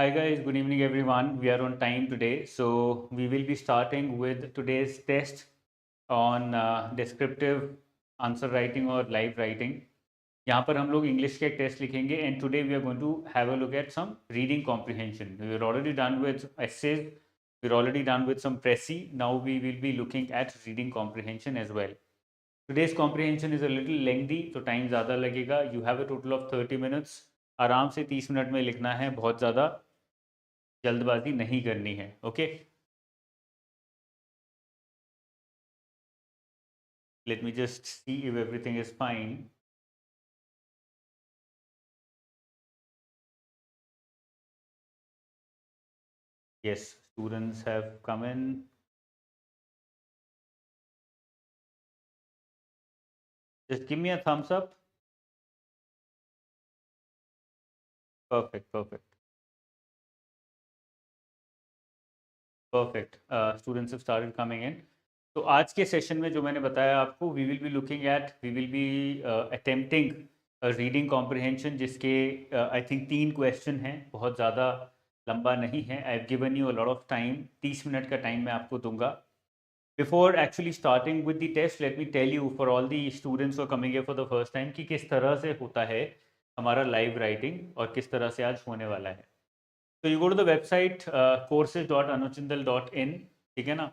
Hi guys, good evening everyone. We are on time today. So we will be starting with today's test on descriptive answer writing or live writing. यहाँ पर हम लोग English के एक test लिखेंगे and today we are going to have a look at some reading comprehension. We are already done with essays. We're already done with some pressy. Now we will be looking at reading comprehension as well. Today's comprehension is a little lengthy, तो time ज़्यादा लगेगा. You have a total of 30 minutes. आराम से 30 minute में लिखना है, बहुत ज़्यादा जल्दबाजी नहीं करनी है. Okay, let me just see if everything is fine. Yes, students have come in. Just give me a thumbs up. Perfect, perfect, perfect. Students have started coming in. तो आज के सेशन में जो मैंने बताया आपको, we will be looking at, we will be attempting reading comprehension, जिसके I think 3 question हैं, बहुत ज़्यादा लंबा नहीं है. I have given you a lot of time. 30 minute का टाइम मैं आपको दूंगा. Before actually starting with the test, let me tell you for all the students who are coming here for the first time कि किस तरह से होता है हमारा लाइव राइटिंग और किस तरह से आज होने वाला है. तो you go to the website courses.anuchindal.in. ठीक है ना,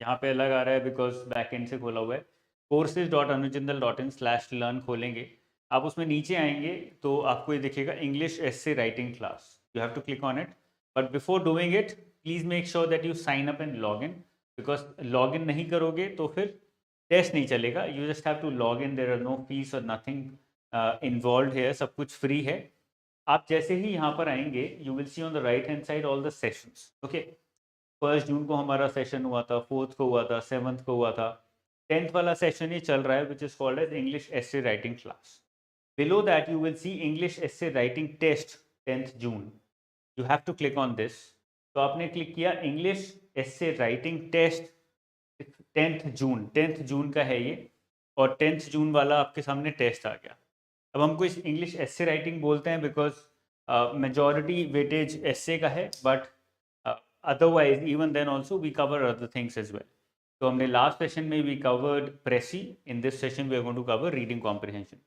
यहाँ पे अलग आ रहा है बिकॉज बैक एंड से खोला हुआ है. courses.anuchindal.in/learn खोलेंगे आप, उसमें नीचे आएंगे तो आपको ये दिखेगा English essay writing class. You have to click on it, but before doing it please make sure that you sign up and log in, because log in नहीं करोगे तो फिर टेस्ट नहीं चलेगा. You just have to log in, there are no fees और nothing involve है, सब कुछ फ्री है. आप जैसे ही यहाँ पर आएंगे you will C on the right hand side all the sessions. Okay, 1 जून को हमारा सेशन हुआ था, 4th को हुआ था, 7th को हुआ था, 10th वाला सेशन ही चल रहा है which is called as English essay writing class. Below that you will see English essay writing test 10th June. You have to click on this. तो आपने क्लिक किया English essay writing test 10th June. 10th June का है ये, और 10th जून वाला आपके सामने टेस्ट आ गया. अब हमको इस इंग्लिश एस्से राइटिंग बोलते हैं बिकॉज मेजॉरिटी वेटेज एस्से का है, but otherwise even then also we cover other things as well. तो हमने लास्ट सेशन में we covered pressy. In this session we are going to cover reading comprehension.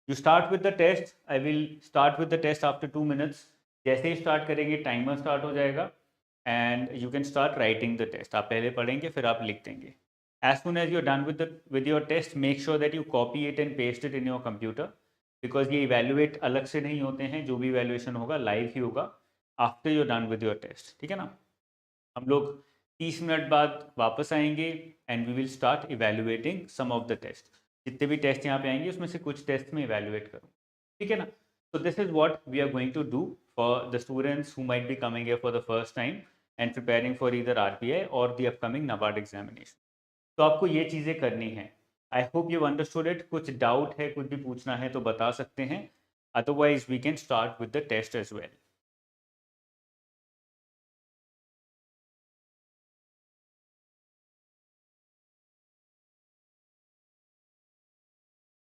You start with the test. I will start with the test after 2 minutes. जैसे ही start करेंगे timer start हो जाएगा and you can start writing the test. आप पहले पढ़ेंगे फिर आप लिख देंगे. As soon as you're done with your test, make sure that you copy it and paste it in your computer, because ये evaluate अलग से नहीं होते हैं. जो भी evaluation होगा लाइव ही होगा after you're done with your test. ठीक है ना. हम लोग 30 मिनट बाद वापस आएंगे and we will start evaluating some of the test. जितने भी टेस्ट यहाँ पे आएंगे उसमें से कुछ टेस्ट में इवेल्युएट करूँ. ठीक है ना. So this is what we are going to do for the students who might be coming here for the first time and preparing for either RBI or the upcoming NABARD examination. तो आपको ये चीज़ें करनी है. I hope you understood it. कुछ doubt है, कुछ भी पूछना है तो बता सकते हैं, otherwise we can start with the test as well.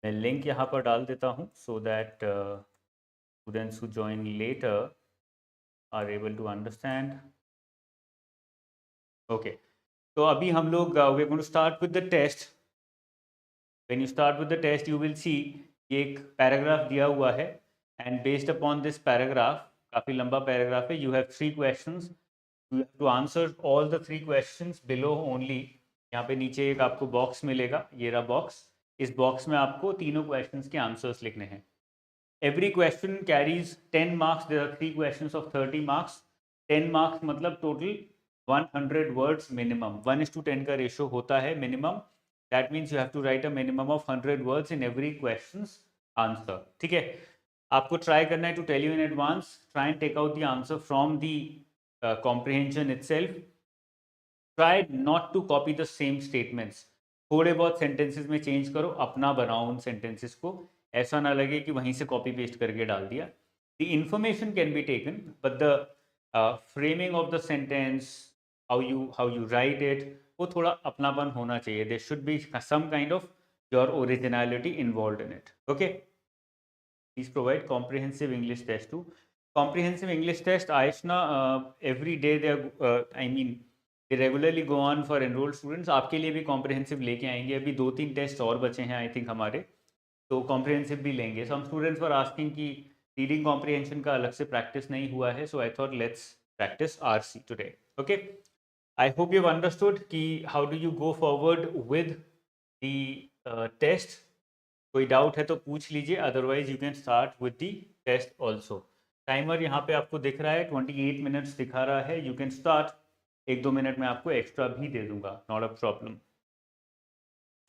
मैं लिंक यहाँ पर डाल देता हूँ so that students who join later are able to understand. Okay, तो अभी हम लोग we are going to start with the test. When you start with the test you will see ये एक पैराग्राफ दिया हुआ है and based upon this paragraph, काफ़ी लंबा पैराग्राफ है, you have 3 questions. You have to answer all the 3 questions below only. यहाँ पे नीचे एक आपको बॉक्स मिलेगा, ये रहा बॉक्स. इस बॉक्स में आपको तीनों क्वेश्चंस के आंसर्स लिखने हैं. Every question carries 10 marks. There are 3 questions of 30 marks. 10 marks मतलब total 100 words minimum. 1:10 का रेशो होता है minimum. That means you have to write a minimum of 100 words in every question's answer. ठीक है. आपको ट्राई करना है, to tell you in advance, try and take out the answer from the comprehension itself. Try not to copy the same statements. थोड़े बहुत sentences में change करो, अपना बनाओ उन सेंटेंसेस को, ऐसा ना लगे कि वहीं से कॉपी पेस्ट करके डाल दिया. The information can be taken but the framing of the sentence, how you write it, वो थोड़ा अपनापन होना चाहिए. There should be some kind of your originality involve in it. Okay, please provide comprehensive English test 2. comprehensive English test, Aishna, every day they are, I mean, they regularly go on for enrolled students. आपके लिए भी comprehensive लेके आएंगे. अभी 2-3 test और बचे हैं I think हमारे, तो comprehensive भी लेंगे. Some students were asking कि reading comprehension का अलग से practice नहीं हुआ है, so I thought let's practice RC today. Okay, I hope you've understood कि how do you go forward with the test. कोई डाउट है तो पूछ लीजिए, otherwise you can start with the test also. Timer यहाँ पे आपको दिख रहा है, 28 मिनट्स दिखा रहा है. You can start. 1-2 मिनट में आपको एक्स्ट्रा भी दे दूंगा, नॉट अ प्रॉब्लम.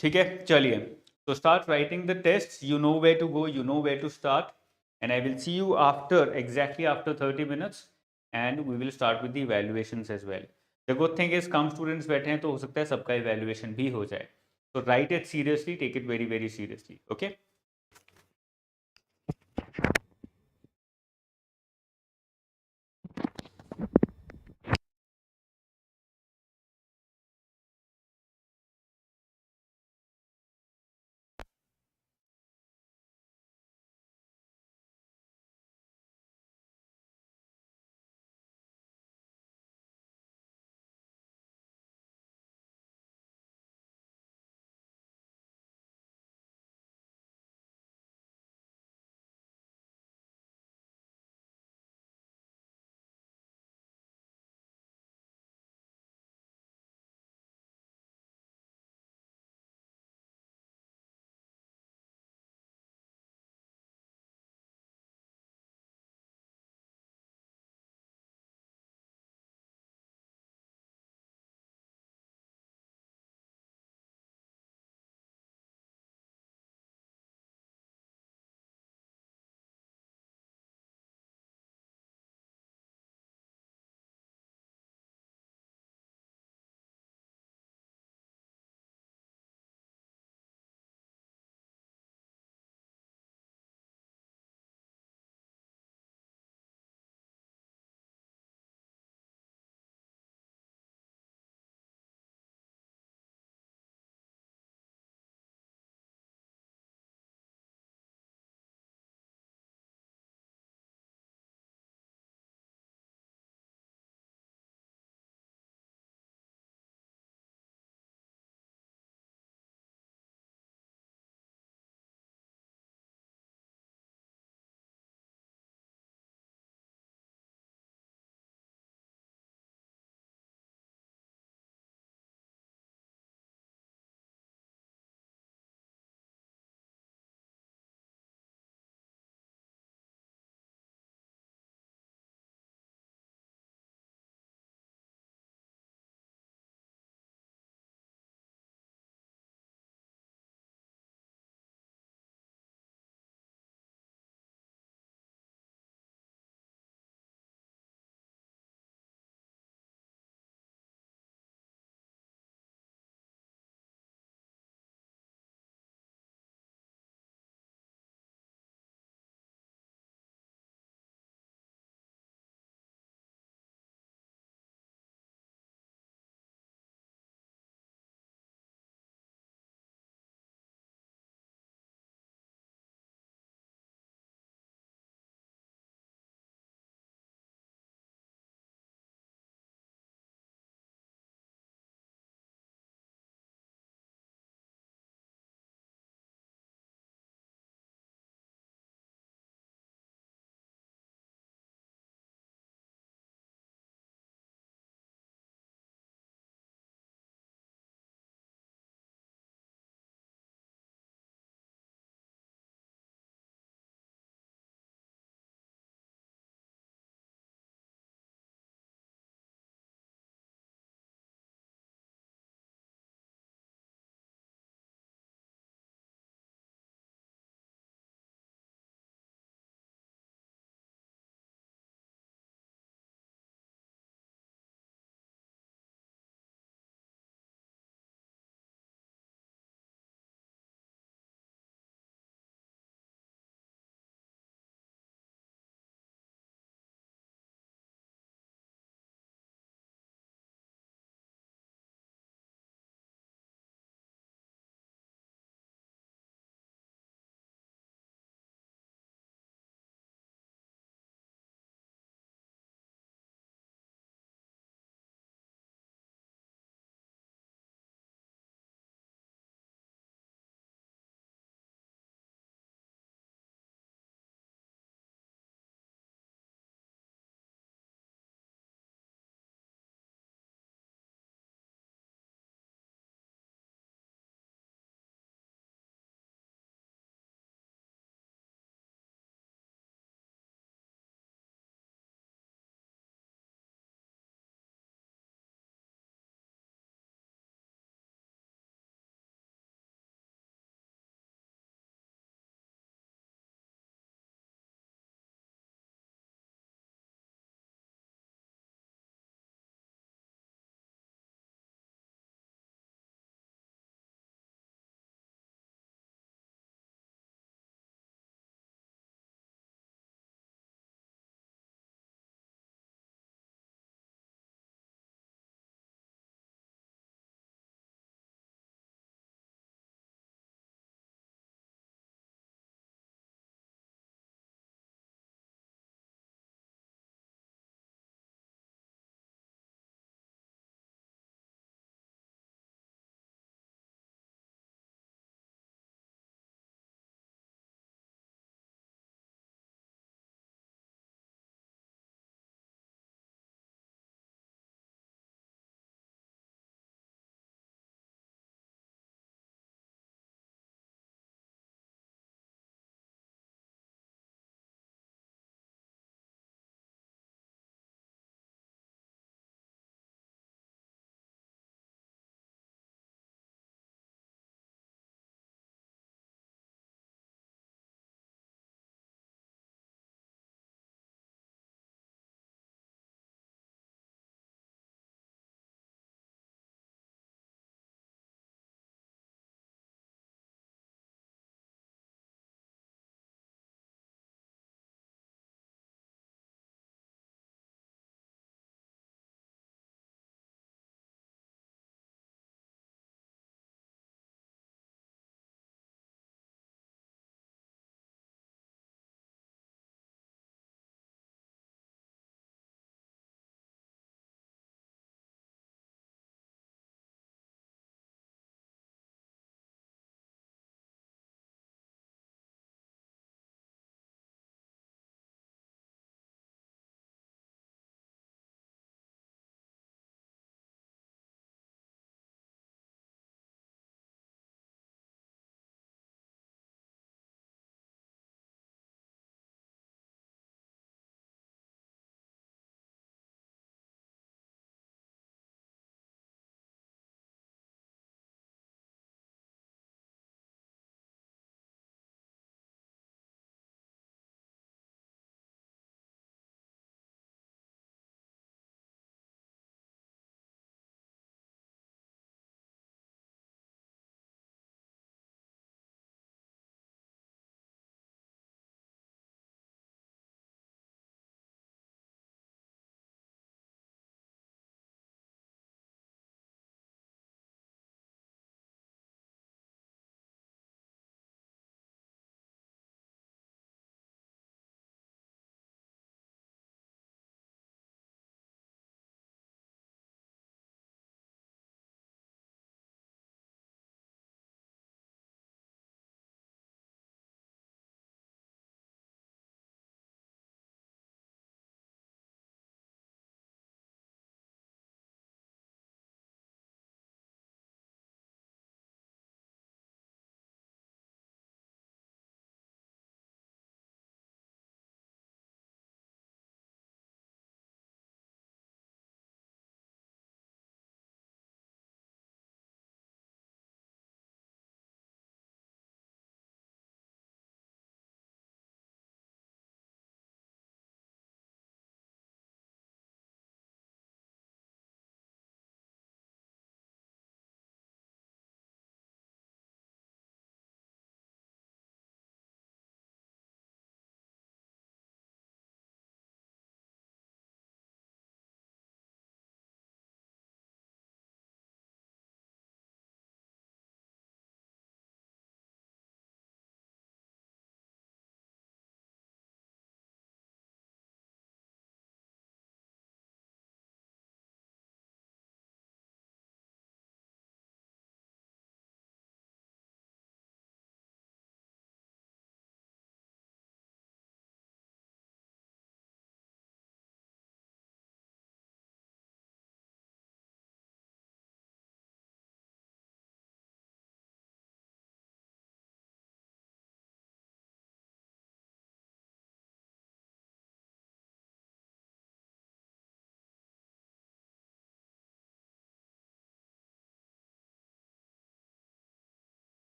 ठीक है, चलिए. तो start writing the test. You know where to go, you know where to start, and I will see you after, exactly after 30 minutes, and we will start with the evaluations as well. The good thing is कम students बैठे हैं तो हो सकता है सबका evaluation भी हो जाए. So write it seriously, take it very, very seriously. Okay.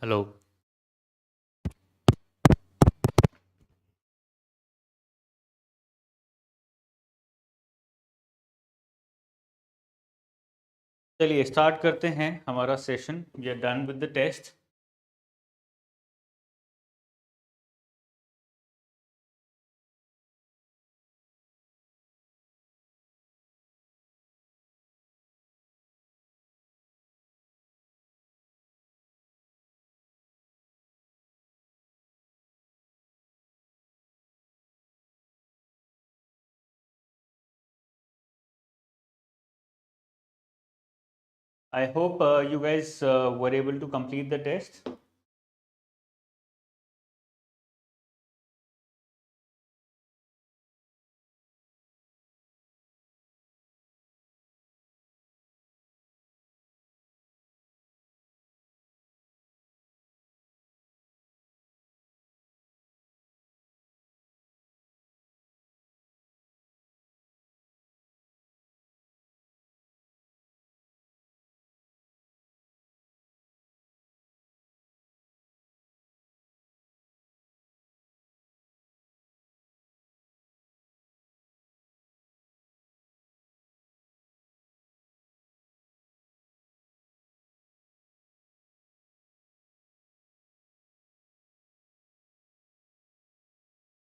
Hello. चलिए स्टार्ट करते हैं हमारा session. We are done with the test. I hope you guys were able to complete the test.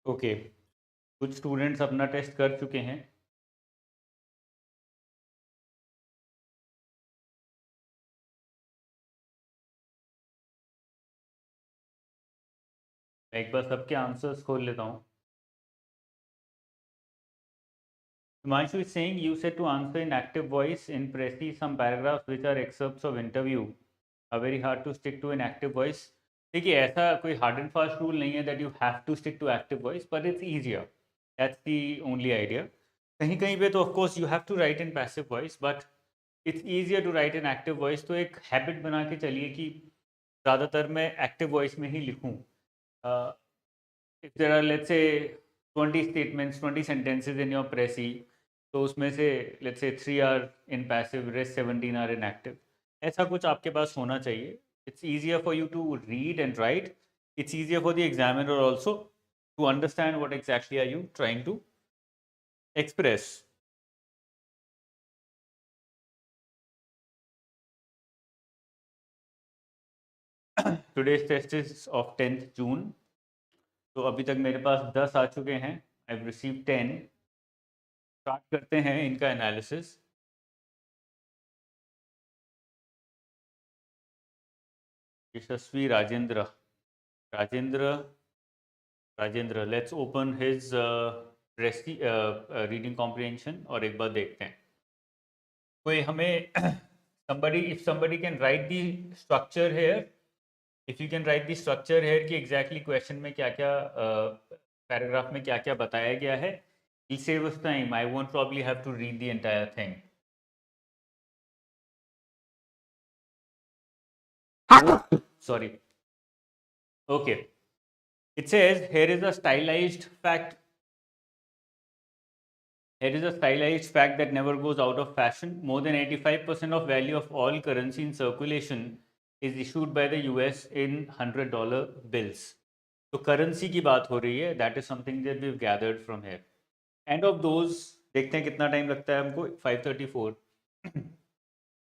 Okay, कुछ students अपना test कर चुके हैं। मैं एक बार सबके आंसर्स खोल लेता हूँ। Himanshu is saying you said to answer in active voice in Prezi some paragraphs which are excerpts of interview are very hard to stick to in active voice. देखिए ऐसा कोई हार्ड एंड फास्ट रूल नहीं है that you have to stick to active voice, but it's easier. That's the only idea. कहीं कहीं पे तो of course you have to write in passive voice, but it's easier to write in active voice. तो एक habit बना के चलिए कि ज़्यादातर मैं एक्टिव वॉइस में ही लिखूँ। If there are let's say 20 statements, 20 sentences in your Prezi, तो उसमें से let's say 3 are in passive, rest 17 are in active. ऐसा कुछ आपके पास होना चाहिए। It's easier for you to read and write. It's easier for the examiner also to understand what exactly are you trying to express. Today's test is of 10th June. तो अभी तक मेरे पास 10 आ चुके हैं। I've received 10. स्टार्ट करते हैं इनका analysis. Yashasvi Rajendra, Rajendra, Rajendra, let's open his reading comprehension और एक बार देखते हैं। कोई हमें if somebody can write the structure here, if you can write the structure here कि exactly question में क्या क्या paragraph में क्या क्या बताया गया है, it'll save us time. I won't probably have to read the entire thing. Sorry. Okay. It says here is a stylized fact. Here is a stylized fact that never goes out of fashion. More than 85% of value of all currency in circulation is issued by the US in $100 bills. तो currency की बात हो रही है। That is something that we have gathered from here. And of those, देखते हैं कितना time लगता है हमको। 5:34।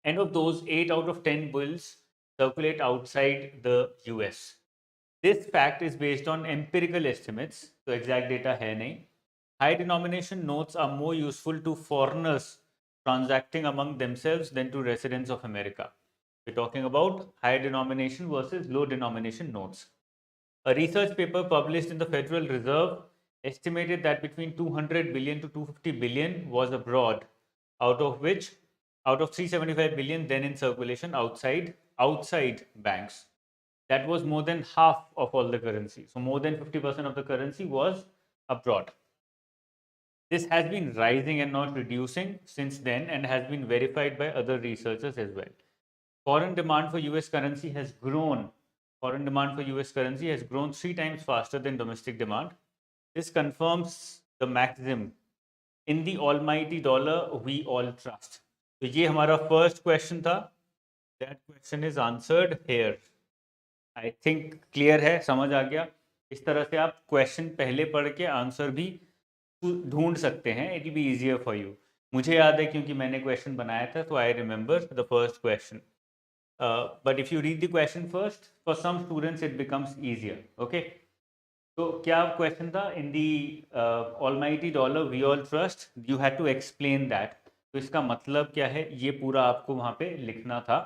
And of those 8 out of 10 bills circulate outside the US. This fact is based on empirical estimates, तो exact data है नहीं। High denomination notes are more useful to foreigners transacting among themselves than to residents of America. We're talking about high denomination versus low denomination notes. A research paper published in the Federal Reserve estimated that between 200 billion to 250 billion was abroad, out of 375 billion then in circulation outside banks. That was more than half of all the currency. So more than 50% of the currency was abroad. This has been rising and not reducing since then and has been verified by other researchers as well. Foreign demand for US currency has grown. Foreign demand for US currency has grown 3 times faster than domestic demand. This confirms the maxim, in the almighty dollar we all trust. तो ये हमारा first question था. That question is answered here. I think clear है, समझ आ गया। इस तरह से आप क्वेश्चन पहले पढ़ के आंसर भी ढूंढ सकते हैं, it will be easier for you. मुझे याद है क्योंकि मैंने क्वेश्चन बनाया था, तो I remember the first question. But if you read the question first, for some students it becomes easier. Okay, तो क्या क्वेश्चन था? In the almighty dollar we all trust, you had to explain that. तो इसका मतलब क्या है, ये पूरा आपको वहां पे लिखना था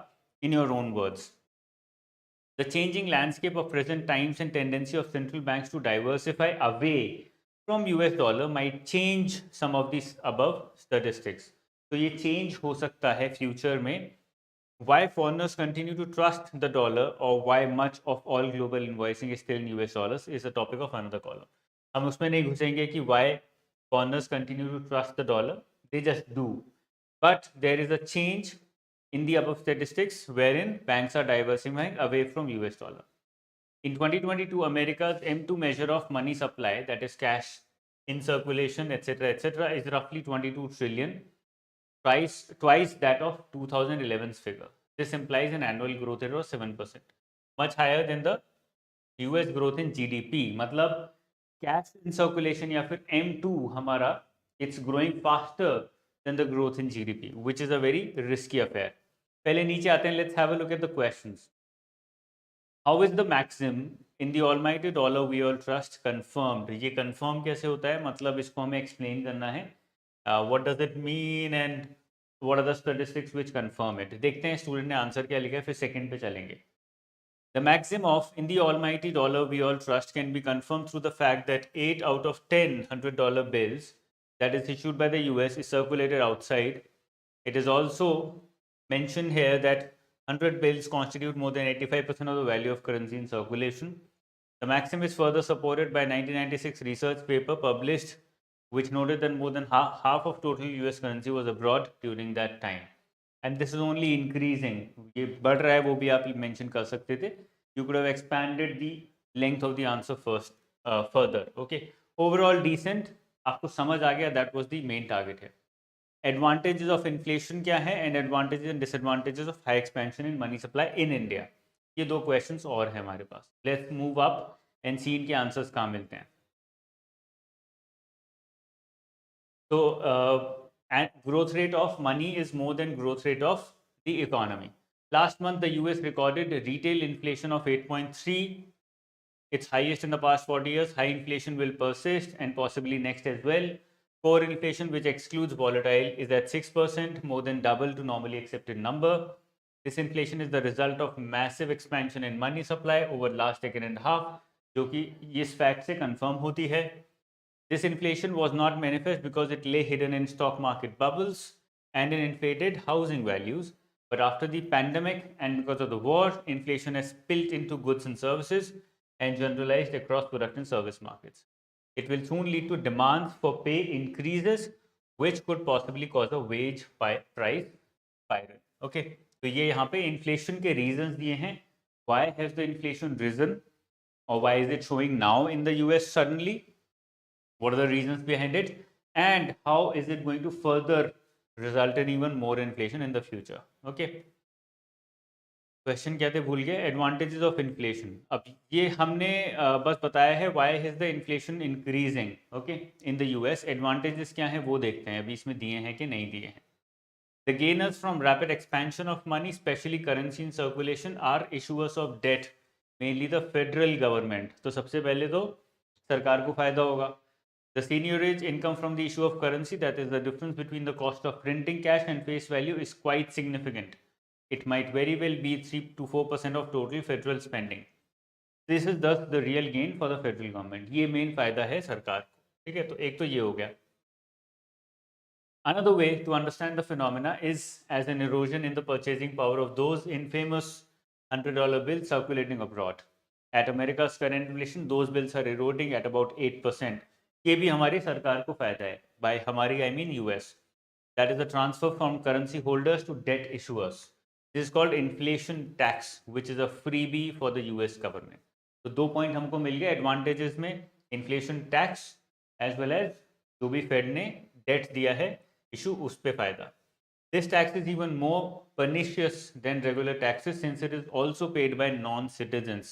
in your own words. The changing landscape of present times and tendency of central banks to diversify away from US dollar might change some of these above statistics. तो ये change हो सकता है future में. Why foreigners continue to trust the dollar, or why much of all global invoicing is still in US dollars, is the topic of another column. हम उसमें नहीं घुसेंगे कि why foreigners continue to trust the dollar. They just do. But there is a change in the above statistics wherein banks are diversifying away from US dollar. In 2022, America's M2 measure of money supply, that is cash in circulation, etc., is roughly 22 trillion, twice that of 2011's figure. This implies an annual growth rate of 7%, much higher than the US growth in GDP. मतलब cash in circulation या फिर M2 हमारा, it's growing faster than the growth in GDP, which is a very risky affair. पहले नीचे आते हैं, let's have a look at the questions. How is the maxim in the almighty dollar we all trust confirmed? ये confirm कैसे होता है, मतलब इसको हमें एक्सप्लेन करना है. What does it mean and what are the statistics which confirm it. देखते हैं स्टूडेंट ने आंसर क्या लिखा है, फिर सेकंड पे चलेंगे. The maxim of "in the almighty dollar we all trust" can be confirmed through the fact that 8 out of 10 $100 bills that is issued by the US is circulated outside. It is also mentioned here that 100 bills constitute more than 85% of the value of currency in circulation. The maxim is further supported by a 1996 research paper published, which noted that more than half of total US currency was abroad during that time. And this is only increasing. ये बढ़ रहा है, वो भी आप mention कर सकते थे. You could have expanded the length of the answer further. Okay. Overall decent. आपको समझ आ गया, that was the main target here. Advantages of inflation क्या है, and advantages and disadvantages of high expansion in money supply in India. ये दो questions और हैं हमारे पास. Let's move up and see इनके answers कहाँ मिलते हैं. So growth rate of money is more than growth rate of the economy. Last month, the US recorded retail inflation of 8.3, its highest in the past 40 years. High inflation will persist and possibly next as well. Core inflation, which excludes volatile, is at 6%, more than double to normally accepted number. This inflation is the result of massive expansion in money supply over the last decade and a half, जो कि इस fact से confirm होती है. This inflation was not manifest because it lay hidden in stock market bubbles and in inflated housing values. But after the pandemic and because of the war, inflation has spilled into goods and services and generalized across product and service markets. It will soon lead to demands for pay increases, which could possibly cause a wage price spiral. Okay, तो ये यहाँ पे inflation के reasons दिए हैं. Why has the inflation risen, or why is it showing now in the US suddenly? What are the reasons behind it, and how is it going to further result in even more inflation in the future? Okay. Question क्या थे, भूल गए. Advantages of inflation. अब ये हमने बस बताया है why is the inflation increasing. Okay, in the US. Advantages क्या हैं वो देखते हैं, अभी इसमें दिए हैं कि नहीं दिए हैं. The gainers from rapid expansion of money, specially currency in circulation, are issuers of debt, mainly the federal government. तो सबसे पहले तो सरकार को फायदा होगा. The seigniorage income from the issue of currency, that is the difference between the cost of printing cash and face value, is quite significant. It might very well be 3 to 4% of total federal spending. This is thus the real gain for the federal government. ये main फायदा है सरकार को. ठीक है, तो एक तो ये हो गया. Another way to understand the phenomena is as an erosion in the purchasing power of those infamous $100 bills circulating abroad. At America's current inflation, those bills are eroding at about 8%. ये भी हमारी सरकार को फायदा है. बाय हमारी I mean US. That is the transfer from currency holders to debt issuers. This is called inflation tax, which is a freebie for the US government. तो दो पॉइंट हमको मिल गए एडवांटेजेस में, inflation tax as well as जो भी fade ने date दिया है इशू, उस पर फायदा. This tax is even more pernicious than regular taxes since it is also paid by non-citizens.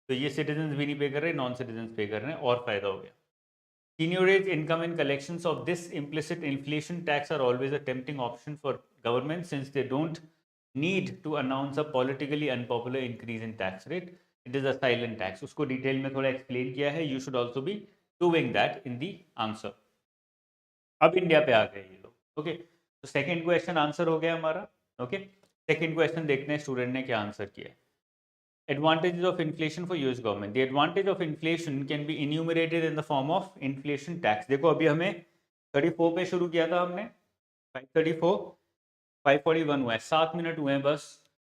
तो ये citizens भी नहीं पे कर रहे, non-citizens पे कर रहे हैं, और फायदा हो गया. Seniorage income and collections of this implicit inflation tax are always a tempting option for government since they don't need to announce a politically unpopular increase in tax rate. It is a silent tax. उसको detail में थोड़ा explain किया है. You should also be doing that in the answer. अब India पे आ गए ये लोग. ओके, तो सेकंड क्वेश्चन आंसर हो गया हमारा. ओके, सेकंड क्वेश्चन देखते हैं स्टूडेंट ने क्या आंसर किया. Advantages of inflation for US government. The advantage of inflation can be enumerated in the form of inflation tax. देखो अभी हमें 34 पे शुरू किया था हमने, 534, 541 हुआ है, 7 मिनट हुए हैं बस,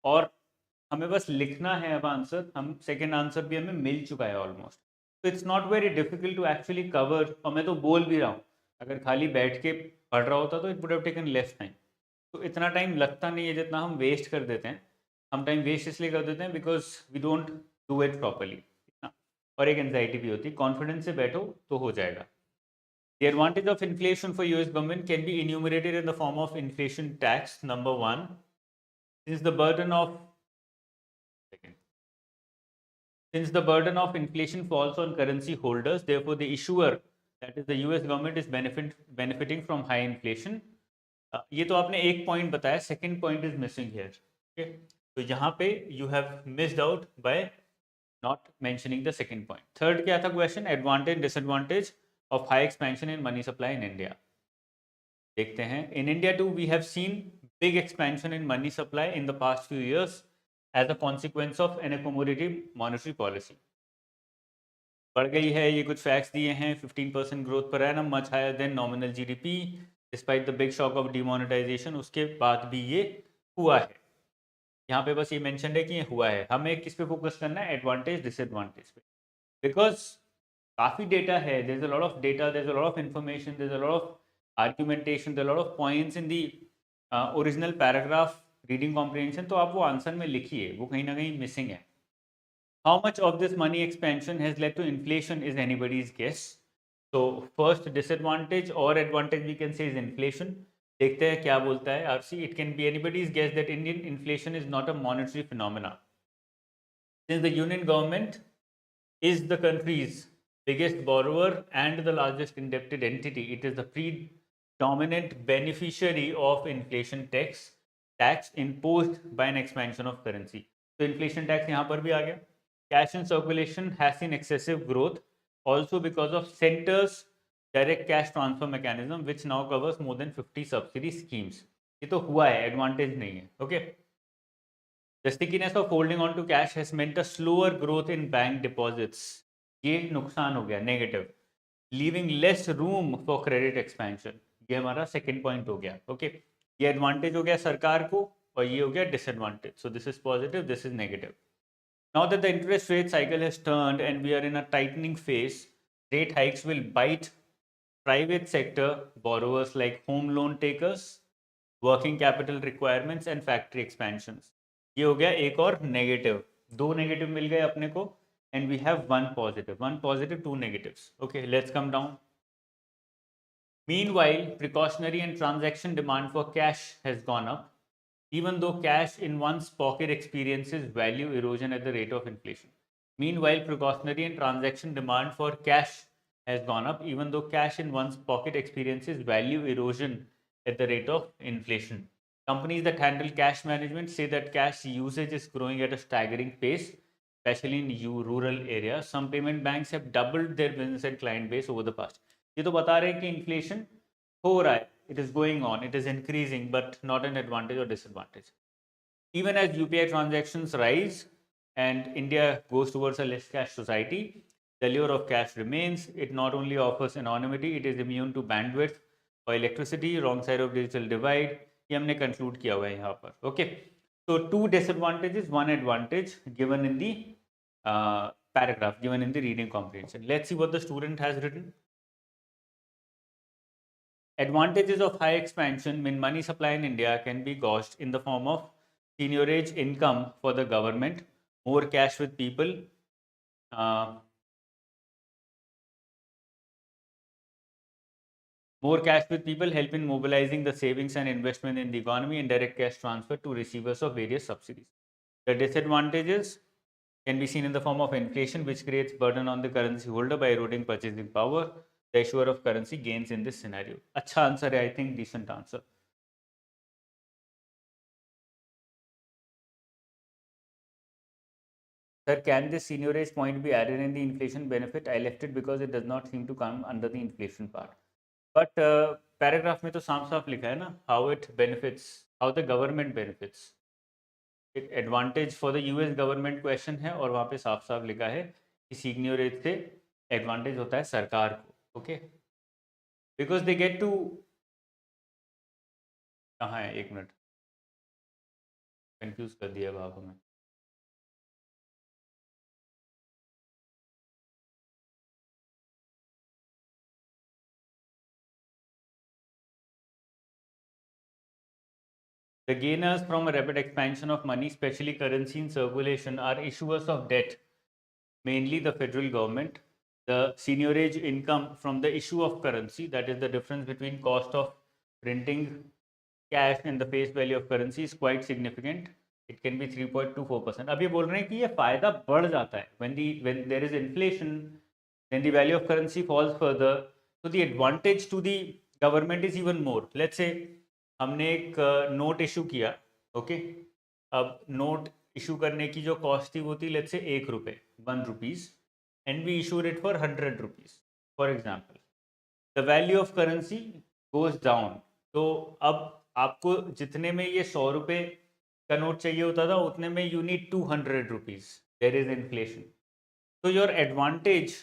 और हमें बस लिखना है अब आंसर. हम सेकेंड आंसर भी हमें मिल चुका है ऑलमोस्ट. तो it's not very difficult to actually cover. और मैं तो बोल भी रहा हूँ, अगर खाली बैठ के पढ़ रहा होता तो it would have taken less time. तो इतना टाइम लगता नहीं है जितना हम वेस्ट कर देते हैं. हम टाइम वेस्ट इसलिए कर देते हैं because we don't do it properly. और एक एंजाइटी भी होती है. कॉन्फिडेंस से बैठो तो हो जाएगा. The advantage of inflation for US government can be enumerated in the form of inflation tax. Number one, since the burden of inflation falls on currency holders, therefore the issuer, that is the US government, is benefiting from high inflation. ये तो आपने एक point बताया. Second point is missing here. Okay, तो यहाँ पे you have missed out by not mentioning the second point. Third क्या था question? Advantage disadvantage of high expansion in money supply in India. देखते हैं. In India too we have seen big expansion in money supply in the past few years as a consequence of an accommodative monetary policy. बढ़ गई है, ये कुछ facts दिए हैं. 15% growth per annum, much higher than nominal GDP despite the big shock of demonetization. उसके बाद भी ये हुआ है. यहाँ पे बस ये मेंशन है कि ये हुआ है. हमें किस पे फोकस करना है? एडवांटेज डिसएडवांटेज पे. बिकॉज काफ़ी डेटा है. There is a lot of data, there is a lot of information, there is a lot of argumentation, there is a lot of points in the original paragraph reading comprehension. तो आप वो answer में लिखिए, वो कहीं ना कहीं missing है. How much of this money expansion has led to inflation is anybody's guess. So first disadvantage or advantage we can say is inflation. देखते हैं क्या बोलता है RC. It can be anybody's guess that Indian inflation is not a monetary phenomena. Since the union government is the country's biggest borrower and the largest indebted entity, it is the predominant beneficiary of inflation tax imposed by an expansion of currency. तो inflation tax यहाँ पर भी आ गया. Cash in circulation has seen excessive growth also because of center's direct cash transfer mechanism which now covers more than 50 subsidy schemes. ये तो हुआ है, advantage नहीं है. Okay, The stickiness of holding on to cash has meant a slower growth in bank deposits. ये नुकसान हो गया, negative. Leaving less room for credit expansion. ये हमारा सेकंड पॉइंट हो गया. ओके, ये एडवांटेज हो गया सरकार को और ये हो गया disadvantage. So this is positive, this is negative. Now that the interest rate cycle has turned and we are in a tightening phase, rate hikes will bite private sector borrowers like home loan takers, working capital requirements and factory expansions. ये हो गया एक और negative. दो negative मिल गए अपने को and we have one positive, two negatives. Okay, let's come down. Meanwhile, precautionary and transaction demand for cash has gone up, even though cash in one's pocket experiences value erosion at the rate of inflation. Meanwhile, precautionary and transaction demand for cash has gone up, even though cash in one's pocket experiences value erosion at the rate of inflation. Companies that handle cash management say that cash usage is growing at a staggering pace, especially in rural areas. Some payment banks have doubled their business and client base over the past. ये तो बता रहे हैं कि inflation हो रहा है. It is going on, it is increasing, but not an advantage or disadvantage. Even as UPI transactions rise and India goes towards a less cash society, the allure of cash remains. It not only offers anonymity, it is immune to bandwidth or electricity, wrong side of digital divide. ये हमने conclude किया हुआ है यहाँ पर. Okay, so two disadvantages, one advantage given in the paragraph, given in the reading comprehension. Let's see what the student has written. Advantages of high expansion mean money supply in India can be gauged in the form of seniorage income for the government, more cash with people, More cash with people help in mobilizing the savings and investment in the economy and direct cash transfer to receivers of various subsidies. The disadvantages can be seen in the form of inflation, which creates burden on the currency holder by eroding purchasing power. The issuer of currency gains in this scenario. अच्छा answer है, I think decent answer. Sir, can this seniorage point be added in the inflation benefit? I left it because it does not seem to come under the inflation part. But paragraph में तो साफ साफ लिखा है ना, how it benefits, how the government benefits. Advantage for the US government question है और वहाँ पे साफ साफ लिखा है कि सीनियरेज से एडवांटेज होता है सरकार को. Okay, because they get to, कहाँ है, एक मिनट, कंफ्यूज कर दिया बाप हमें. The gainers from a rapid expansion of money, especially currency in circulation, are issuers of debt, mainly the federal government. The seniorage income from the issue of currency, that is the difference between cost of printing cash and the face value of currency, is quite significant. It can be 3.24%. अब ये बोल रहे हैं कि ये फायदा बढ़ जाता है when there is inflation, then the value of currency falls further, so the advantage to the government is even more. Let's say हमने एक नोट इशू किया. ओके, अब नोट इशू करने की जो कॉस्ट थी वो थी let's say ₹1, ₹1, and we issued it for ₹100. For example, the value of currency goes down. तो अब आपको जितने में ये ₹100 का नोट चाहिए होता था उतने में you need ₹200. There is inflation. तो your advantage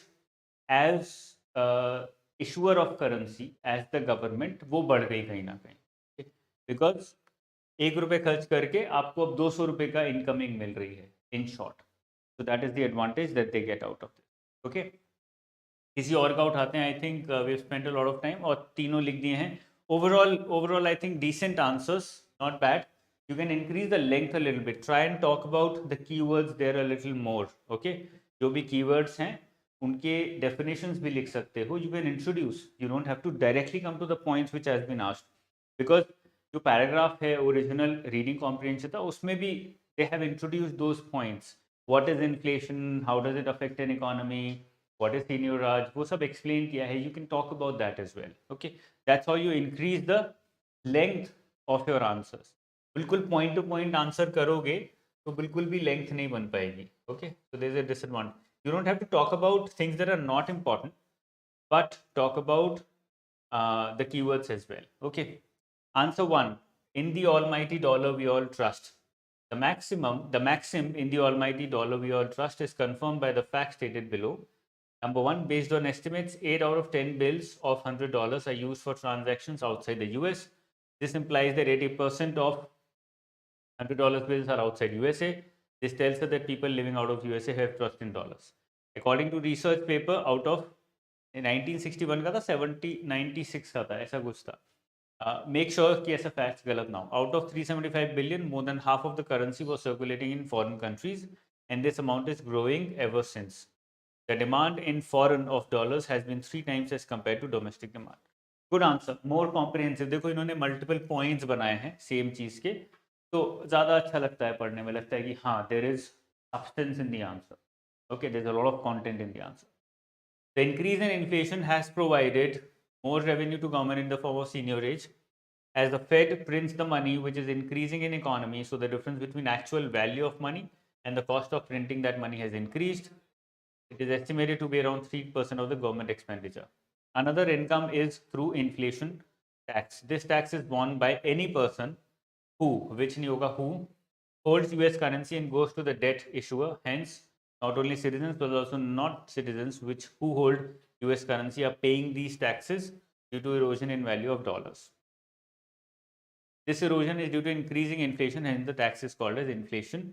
as issuer of currency as the government वो बढ़ गई कहीं ना कहीं, बिकॉज ₹1 खर्च करके आपको अब ₹200 का इनकमिंग मिल रही है in short. So that is the advantage that they get out of this. Okay, किसी और का उठाते हैं. I think we spend a lot of time और तीनों लिख दिए हैं. Overall I think decent answers, not bad. You can increase the length a little bit. Try and talk about the keywords there a little more. Okay, जो भी keywords हैं उनके definitions भी लिख सकते हो. You can introduce. You don't have to directly come to the points which has been asked, because जो paragraph है ओरिजिनल रीडिंग कॉम्प्रिहेंशन था उसमें भी they have introduced those points. What is inflation, how does it affect an economy, what is scenarios, वो सब explain किया है. You can talk about that as well. Okay, that's how you increase the length of your answers. बिल्कुल point to point answer करोगे तो बिल्कुल भी length नहीं बन पाएगी. Okay, so there is a disadvantage. You don't have to talk about things that are not important, but talk about the keywords as well. Okay, answer 1. In the almighty dollar we all trust. The maxim in the almighty dollar we all trust is confirmed by the facts stated below. Number 1, based on estimates, 8 out of 10 bills of $100 are used for transactions outside the US. This implies that 80% of $100 bills are outside USA. This tells us that people living out of USA have trust in dollars. According to research paper, out of 1961 का था, 96 का था, ऐसा कुछ था. Make sure कि ऐसा facts गलत ना हो. Out of 375 billion, more than half of the currency was circulating in foreign countries, and this amount is growing ever since. The demand in foreign of dollars has been 3 times as compared to domestic demand. Good answer, more comprehensive. देखो इन्होंने multiple points बनाए हैं same चीज़ के, तो ज़्यादा अच्छा लगता है पढ़ने में. लगता है कि हाँ, there is substance in the answer. Okay, there's a lot of content in the answer. The increase in inflation has provided more revenue to government in the form of seniorage, as the Fed prints the money which is increasing in economy, so the difference between actual value of money and the cost of printing that money has increased. It is estimated to be around 3% of the government expenditure. Another income is through inflation tax. This tax is borne by any person who, which नहीं होगा who, holds US currency and goes to the debt issuer. Hence, not only citizens but also not citizens who hold US currency are paying these taxes due to erosion in value of dollars. This erosion is due to increasing inflation, hence the tax is called as inflation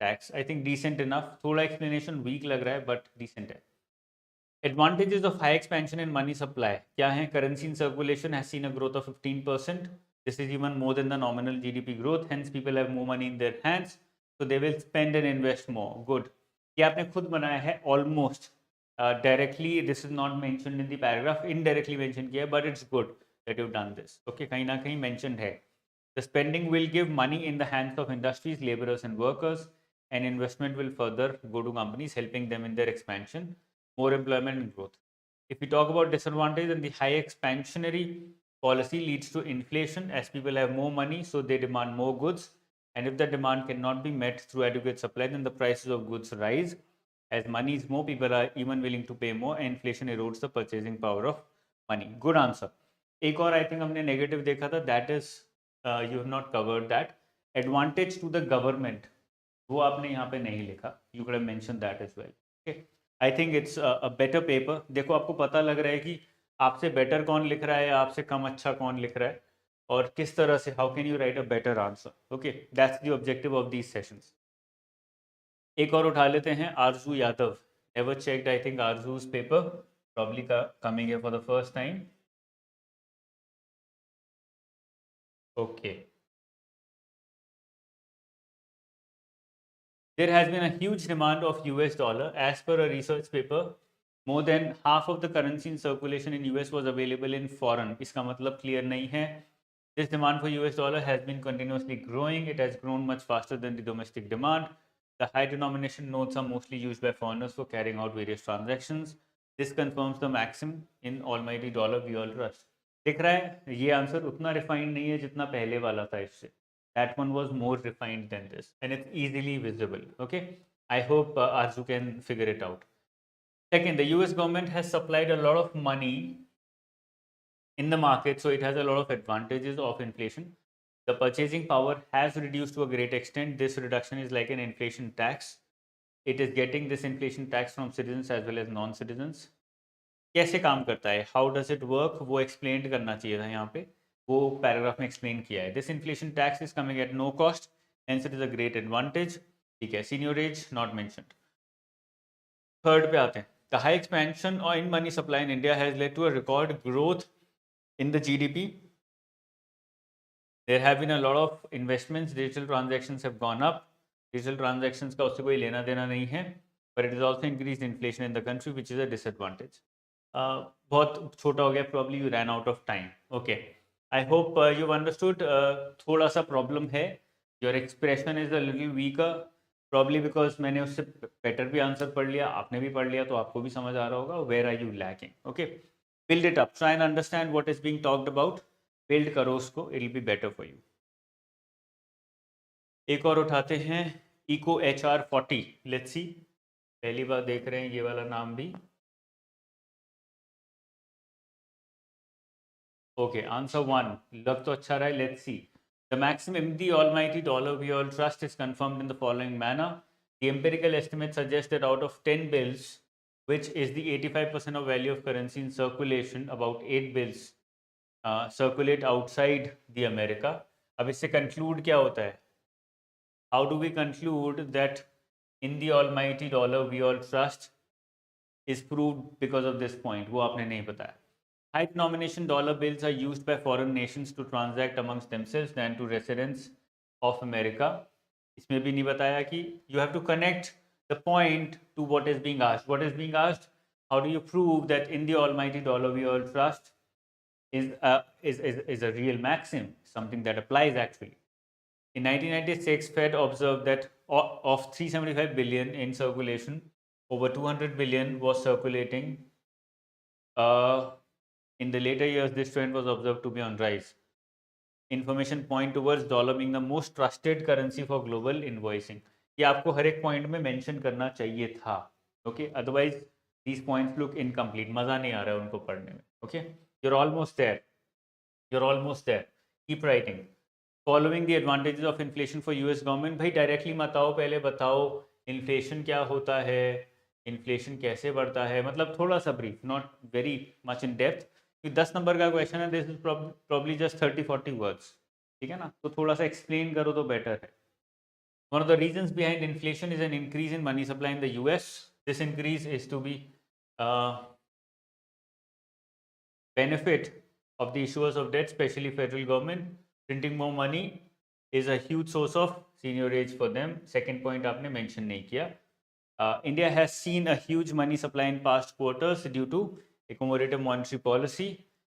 tax. I think decent enough. थोड़ा explanation weak लग रहा है but decent है. Advantages of high expansion in money supply क्या है? Currency in circulation has seen a growth of 15%. This is even more than the nominal GDP growth. Hence people have more money in their hands, so they will spend and invest more. Good. ये आपने खुद बनाया है almost. directly this is not mentioned in the paragraph, indirectly mentioned किया, but it's good that you've done this. Okay, कहीं ना कहीं mentioned है. The spending will give money in the hands of industries, laborers and workers, and investment will further go to companies, helping them in their expansion, more employment and growth. If we talk about disadvantage, then the high expansionary policy leads to inflation as people have more money, so they demand more goods. And if the demand cannot be met through adequate supply, then the prices of goods rise. As money is more, people are even willing to pay more, and inflation erodes the purchasing power of money. Good answer. एक और I think हमने negative देखा था, that is you have not covered that. Advantage to the government, वो आपने यहाँ पे नहीं लिखा. You could have mention that as well. Okay, I think it's a better paper. देखो आपको पता लग रहा है कि आपसे बेटर कौन लिख रहा है, आपसे कम अच्छा कौन लिख रहा है, और किस तरह से how can you write a better answer. Okay, that's the objective of these sessions. एक और उठा लेते हैं, Arzoo Yadav. Never checked I think Arzoo's paper, probably coming है for the first time. Okay, there has been a huge demand of US dollar. As per a research paper, more than half of the currency in circulation in US was available in foreign. इसका मतलब clear नहीं है. This demand for US dollar has been continuously growing. It has grown much faster than the domestic demand. The high denomination notes are mostly used by foreigners for carrying out various transactions. This confirms the maxim in almighty dollar we all trust. दिख रहा है ये answer उतना refined नहीं है जितना पहले वाला था इससे. That one was more refined than this, and it's easily visible. Okay, I hope Arzu can figure it out. Second, the US government has supplied a lot of money in the market, so it has a lot of advantages of inflation. The purchasing power has reduced to a great extent. This reduction is like an inflation tax. It is getting this inflation tax from citizens as well as non-citizens. कैसे काम करता है, how does it work, वो explain करना चाहिए था यहाँ पे, वो पैराग्राफ में एक्सप्लेन किया है. This inflation tax is coming at no cost, hence it is a great advantage. ठीक है, seigniorage not mentioned. Third पे आते हैं. The high expansion in money supply in India has led to a record growth in the GDP. There have been a lot of investments, digital transactions have gone up. Digital transactions का उससे कोई लेना देना नहीं है, but it is also increase inflation in the country which is a disadvantage. बहुत छोटा हो गया, probably you ran out of time. Okay, I hope you understood. थोड़ा सा प्रॉब्लम है, your expression is a little weaker, probably because मैंने उससे better भी आंसर पढ़ लिया, आपने भी पढ़ लिया, तो आपको भी समझ आ रहा होगा where are you lacking. Okay, build it up, try and understand what is being talked about. Build करो उसको, it will be better for you. एक और उठाते हैं, इको HR40. लेट्स सी, पहली बार देख रहे हैं ये वाला नाम भी. Okay, answer 1. लग तो अच्छा रहा है. Let's see. The maximum in the almighty dollar we all trust is confirmed in the following manner. The empirical estimates suggest that out of 10 bills, which is the 85% of value of currency in circulation, about 8 bills circulate outside the America. अब इससे conclude क्या होता है? How do we conclude that in the almighty dollar we all trust is proved because of this point? वो आपने नहीं बताया. High denomination dollar bills are used by foreign nations to transact amongst themselves than to residents of America. इसमें भी नहीं बताया कि you have to connect the point to what is being asked. What is being asked? How do you prove that in the almighty dollar we all trust is a real maxim, something that applies actually. In 1996, Fed observed that of 375 billion in circulation, over 200 billion was circulating. In the later years, this trend was observed to be on rise. Information point towards dollar being the most trusted currency for global invoicing. ये आपको हर एक point में mention करना चाहिए था. Okay, otherwise these points look incomplete, मज़ा नहीं आ रहा है उनको पढ़ने में. Okay, you're almost there, you're almost there. Keep writing. Following the advantages of inflation for US government. भाई डायरेक्टली मत आओ, पहले बताओ इन्फ्लेशन क्या होता है, इन्फ्लेशन कैसे बढ़ता है, मतलब थोड़ा सा brief, not very much in depth. 10 number का क्वेश्चन है, this is probably just 30-40 words. ठीक है ना, तो थोड़ा सा एक्सप्लेन करो तो बेटर है. One of the reasons behind inflation is an increase in money supply in the US. This increase is to be benefit of the issuers of debt, especially federal government. Printing more money is a huge source of seniorage for them. Second point आपने mention नहीं किया. India has seen a huge money supply in past quarters due to accommodative monetary policy.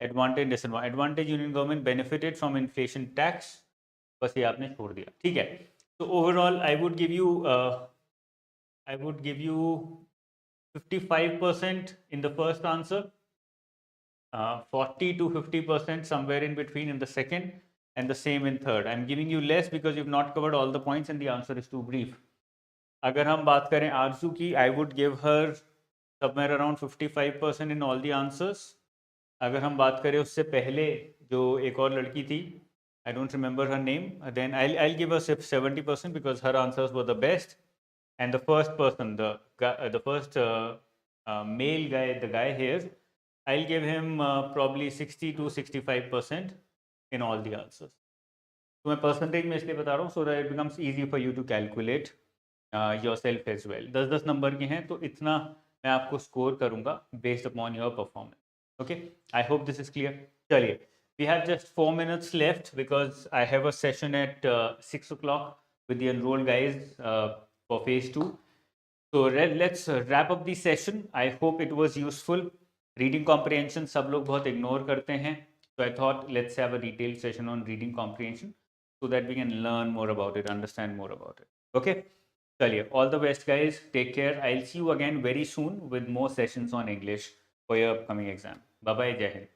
Advantage, disadvantage. Advantage, union government benefited from inflation tax. बस ये आपने छोड़ दिया, ठीक है. So overall, I would give you 55% in the first answer, 40 to 50% somewhere in between in the second, and the same in third. I'm giving you less because you've not covered all the points and the answer is too brief. अगर हम बात करें आरजू की, I would give her somewhere around 55% in all the answers. अगर हम बात करें उससे पहले जो एक और लड़की थी, I don't remember her name, then I'll give her 70% because her answers were the best. And the first person, the first male guy, the guy here, I'll give him probably 60 to 65% in all the answers. तो मैं percentage में इसलिए बता रहा हूँ so that it becomes easy for you to calculate yourself as well. 10-10 number के हैं तो इतना मैं आपको स्कोर करूँगा based upon your performance. Okay, I hope this is clear. चलिए, we have just 4 minutes left because I have a session at 6 o'clock with the enrolled guys for phase 2. So let's wrap up the session. I hope it was useful. Reading comprehension सब लोग बहुत ignore करते हैं. So I thought let's have a detailed session on reading comprehension so that we can learn more about it, understand more about it. Okay? चलिए, all the best guys. Take care. I'll see you again very soon with more sessions on English for your upcoming exam. Bye bye. Jai Hind.